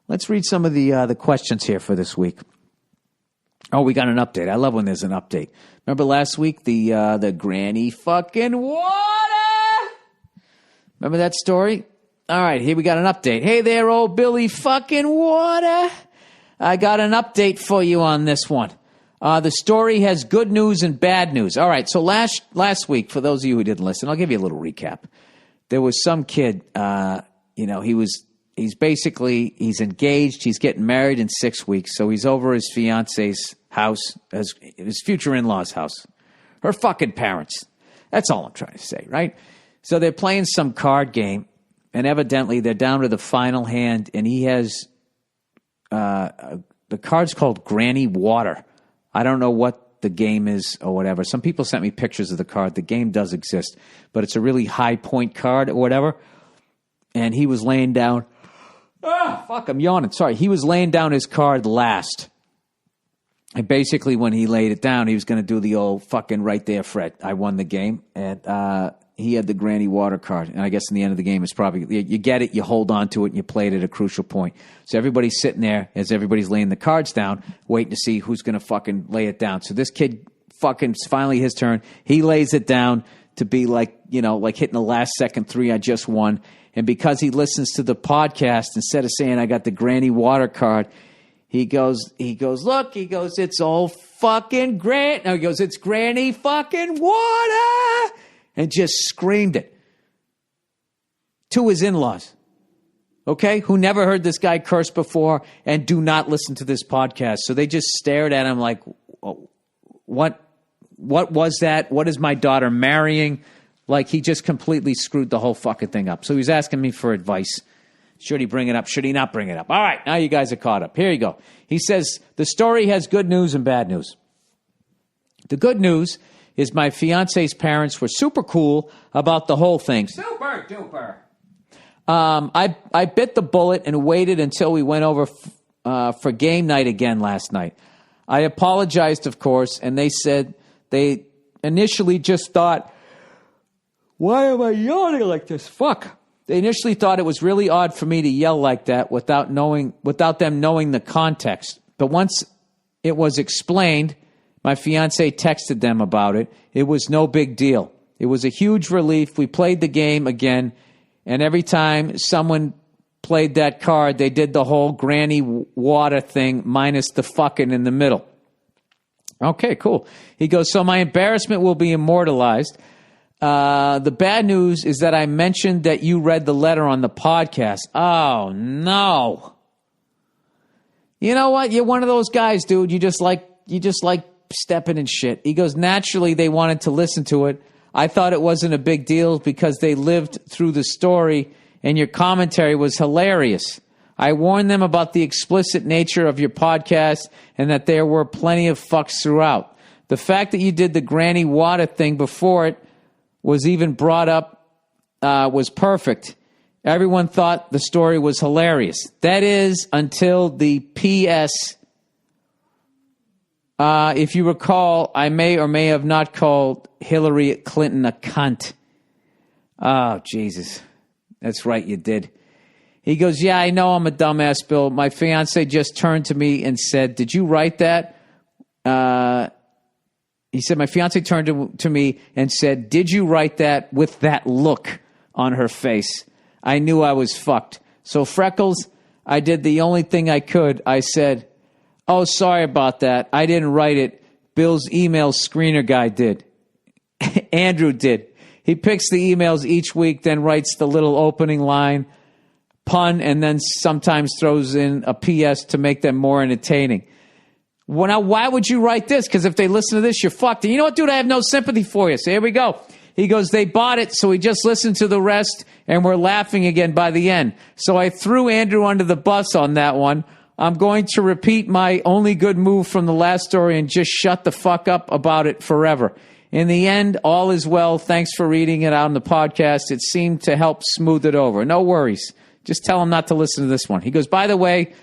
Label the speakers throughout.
Speaker 1: Let's read some of the questions here for this week. Oh, we got an update. I love when there's an update. Remember last week, the granny fucking Wata? Remember that story? All right, here we got an update. Hey there, old Billy fucking Wata. I got an update for you on this one. The story has good news and bad news. All right, so last week, for those of you who didn't listen, I'll give you a little recap. There was some kid, he's engaged, he's getting married in 6 weeks, so he's over his fiance's house, his future in-law's house. Her fucking parents. That's all I'm trying to say, right? So they're playing some card game, and evidently they're down to the final hand, and he has, the card's called Granny Water. I don't know what the game is or whatever. Some people sent me pictures of the card. The game does exist, but it's a really high point card or whatever. And he was laying down. I'm yawning. Sorry. He was laying down his card last. And basically when he laid it down, he was going to do the old fucking right there, Fred. I won the game. And he had the Granny Water card. And I guess in the end of the game, it's probably, you get it, you hold on to it, and you play it at a crucial point. So everybody's sitting there as everybody's laying the cards down, waiting to see who's going to fucking lay it down. So this kid fucking, it's finally his turn. He lays it down to be like, like hitting the last second three, I just won. And because he listens to the podcast, instead of saying I got the Granny Water card, he goes, look, it's all fucking great. No, he goes, it's Granny fucking Water. And just screamed it to his in-laws, okay, who never heard this guy curse before and do not listen to this podcast. So they just stared at him like, what was that? What is my daughter marrying? Like he just completely screwed the whole fucking thing up. So he was asking me for advice. Should he bring it up? Should he not bring it up? All right, now you guys are caught up. Here you go. He says, the story has good news and bad news. The good news is my fiance's parents were super cool about the whole thing. Super duper. I bit the bullet and waited until we went over for game night again last night. I apologized, of course, and they said they initially just thought, why am I yelling like this? Fuck. They initially thought it was really odd for me to yell like that without them knowing the context. But once it was explained, my fiance texted them about it. It was no big deal. It was a huge relief. We played the game again, and every time someone played that card, they did the whole Granny Water thing minus the fucking in the middle. Okay, cool. He goes, so my embarrassment will be immortalized. The bad news is that I mentioned that you read the letter on the podcast. Oh, no. You know what? You're one of those guys, dude. You just like stepping in shit. He goes, naturally, they wanted to listen to it. I thought it wasn't a big deal because they lived through the story and your commentary was hilarious. I warned them about the explicit nature of your podcast and that there were plenty of fucks throughout. The fact that you did the Granny Water thing before it was even brought up was perfect. Everyone thought the story was hilarious. That is until the P.S. If you recall, I may or may have not called Hillary Clinton a cunt. Oh, Jesus. That's right, you did. He goes, yeah, I know I'm a dumbass, Bill. My fiance just turned to me and said, did you write that? He said, my fiance turned to me and said, did you write that, with that look on her face? I knew I was fucked. So, Freckles, I did the only thing I could. I said, oh, sorry about that. I didn't write it. Bill's email screener guy did. Andrew did. He picks the emails each week, then writes the little opening line, pun, and then sometimes throws in a PS to make them more entertaining. Well, now, why would you write this? Because if they listen to this, you're fucked. And you know what, dude? I have no sympathy for you. So here we go. He goes, they bought it, so we just listened to the rest, and we're laughing again by the end. So I threw Andrew under the bus on that one. I'm going to repeat my only good move from the last story and just shut the fuck up about it forever. In the end, all is well. Thanks for reading it out on the podcast. It seemed to help smooth it over. No worries. Just tell him not to listen to this one. He goes, by the way,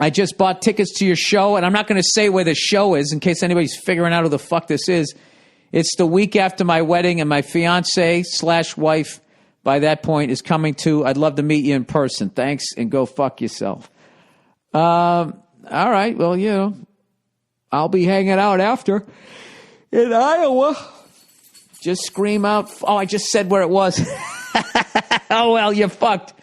Speaker 1: I just bought tickets to your show, and I'm not going to say where the show is in case anybody's figuring out who the fuck this is. It's the week after my wedding, and my fiance/wife by that point is coming to. I'd love to meet you in person. Thanks, and go fuck yourself. All right. Well, I'll be hanging out after in Iowa. Just scream out. Oh, I just said where it was. Oh, well, you're fucked.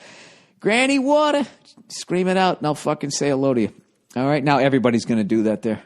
Speaker 1: Granny Wata. Scream it out, and I'll fucking say hello to you. All right. Now everybody's going to do that there.